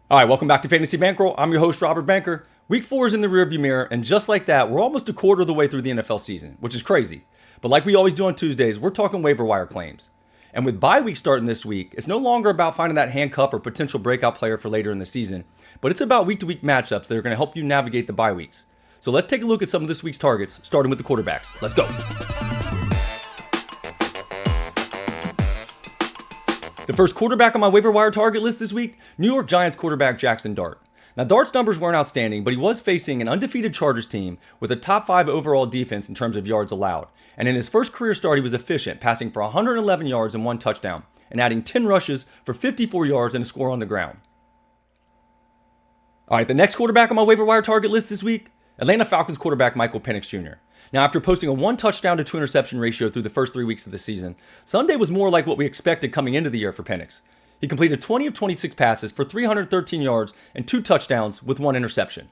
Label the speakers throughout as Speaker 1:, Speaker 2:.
Speaker 1: All right, welcome back to Fantasy Bankroll. I'm your host, Robert Banker. Week 4 is in the rearview mirror, and just like that, we're almost a quarter of the way through the NFL season, which is crazy. But like we always do on Tuesdays, we're talking waiver wire claims. And with bye week starting this week, it's no longer about finding that handcuff or potential breakout player for later in the season, but it's about week-to-week matchups that are going to help you navigate the bye weeks. So let's take a look at some of this week's targets, starting with the quarterbacks. Let's go. The first quarterback on my waiver wire target list this week, New York Giants quarterback Jackson Dart. Now, Dart's numbers weren't outstanding, but he was facing an undefeated Chargers team with a top 5 overall defense in terms of yards allowed. And in his first career start, he was efficient, passing for 111 yards and 1 touchdown, and adding 10 rushes for 54 yards and a score on the ground. All right, the next quarterback on my waiver wire target list this week, Atlanta Falcons quarterback Michael Penix Jr. Now, after posting a 1 touchdown to 2 interception ratio through the first 3 weeks of the season, Sunday was more like what we expected coming into the year for Penix. He completed 20 of 26 passes for 313 yards and 2 touchdowns with 1 interception.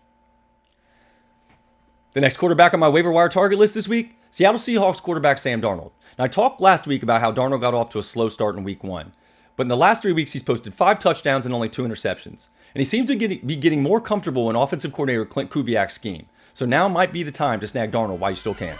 Speaker 1: The next quarterback on my waiver wire target list this week, Seattle Seahawks quarterback Sam Darnold. Now, I talked last week about how Darnold got off to a slow start in week 1, but in the last 3 weeks, he's posted 5 touchdowns and only 2 interceptions. And he seems to be getting more comfortable in offensive coordinator Clint Kubiak's scheme. So now might be the time to snag Darnold while you still can.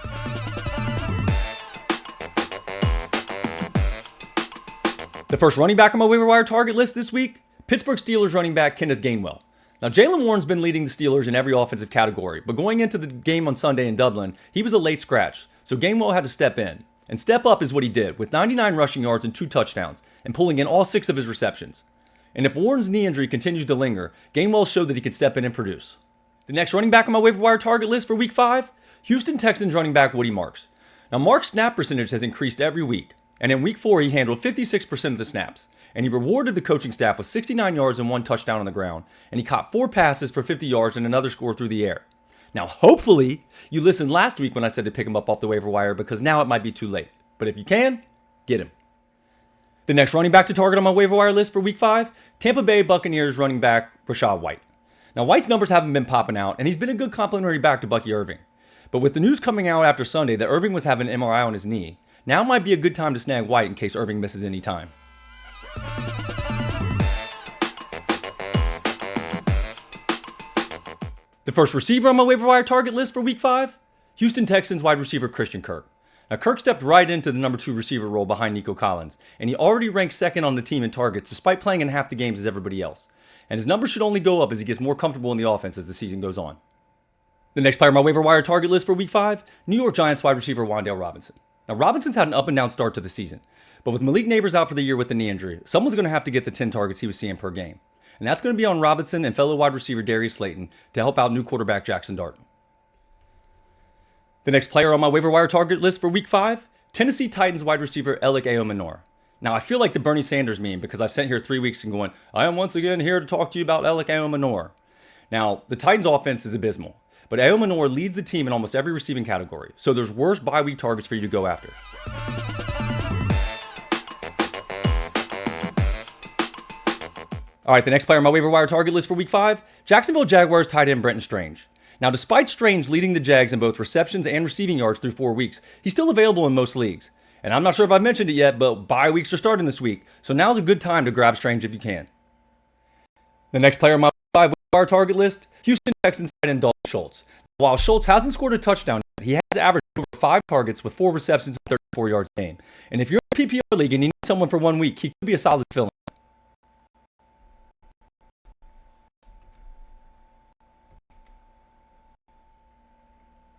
Speaker 1: The first running back on my waiver wire target list this week, Pittsburgh Steelers running back Kenneth Gainwell. Now, Jaylen Warren's been leading the Steelers in every offensive category, but going into the game on Sunday in Dublin, he was a late scratch, so Gainwell had to step in. And step up is what he did, with 99 rushing yards and 2 touchdowns, and pulling in all 6 of his receptions. And if Warren's knee injury continues to linger, Gainwell showed that he could step in and produce. The next running back on my waiver wire target list for week 5, Houston Texans running back Woody Marks. Now, Marks' snap percentage has increased every week, and in week 4, he handled 56% of the snaps, and he rewarded the coaching staff with 69 yards and 1 touchdown on the ground, and he caught 4 passes for 50 yards and another score through the air. Now, hopefully, you listened last week when I said to pick him up off the waiver wire, because now it might be too late. But if you can, get him. The next running back to target on my waiver wire list for week 5, Tampa Bay Buccaneers running back Rachaad White. Now, White's numbers haven't been popping out, and he's been a good complimentary back to Bucky Irving. But with the news coming out after Sunday that Irving was having an MRI on his knee, now might be a good time to snag White in case Irving misses any time. The first receiver on my waiver wire target list for week 5, Houston Texans wide receiver Christian Kirk. Now, Kirk stepped right into the number 2 receiver role behind Nico Collins, and he already ranks second on the team in targets despite playing in half the games as everybody else. And his numbers should only go up as he gets more comfortable in the offense as the season goes on. The next player on my waiver wire target list for week 5, New York Giants wide receiver Wan'Dale Robinson. Now, Robinson's had an up and down start to the season, but with Malik Neighbors out for the year with the knee injury, someone's going to have to get the 10 targets he was seeing per game. And that's going to be on Robinson and fellow wide receiver Darius Slayton to help out new quarterback Jackson Dart. The next player on my waiver wire target list for week 5, Tennessee Titans wide receiver Alec Eomanor. Now, I feel like the Bernie Sanders meme because I've sat here 3 weeks and going, I am once again here to talk to you about Alec Eomanor. Now, the Titans offense is abysmal, but Eomanor leads the team in almost every receiving category, so there's worse bye week targets for you to go after. All right, the next player on my waiver wire target list for week 5, Jacksonville Jaguars tight end Brenton Strange. Now, despite Strange leading the Jags in both receptions and receiving yards through 4 weeks, he's still available in most leagues. And I'm not sure if I've mentioned it yet, but bye weeks are starting this week, so now's a good time to grab Strange if you can. The next player on my waiver wire target list, Houston Texans tight end Dalton Schultz. While Schultz hasn't scored a touchdown yet, he has averaged over 5 targets with 4 receptions and 34 yards a game. And if you're in a PPR league and you need someone for 1 week, he could be a solid fill-in.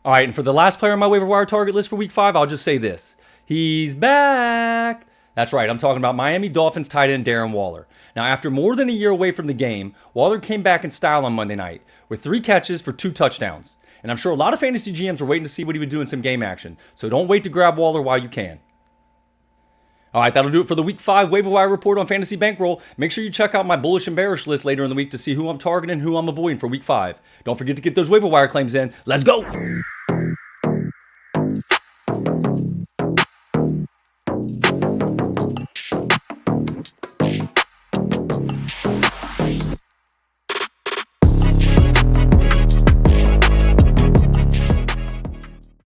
Speaker 1: All right, and for the last player on my waiver wire target list for week 5, I'll just say this. He's back. That's right, I'm talking about Miami Dolphins tight end Darren Waller. Now, after more than a year away from the game, Waller came back in style on Monday night with 3 catches for 2 touchdowns. And I'm sure a lot of fantasy GMs are waiting to see what he would do in some game action. So don't wait to grab Waller while you can. All right, that'll do it for the Week 5 waiver wire report on Fantasy Bankroll. Make sure you check out my bullish and bearish list later in the week to see who I'm targeting and who I'm avoiding for Week 5. Don't forget to get those waiver wire claims in. Let's go!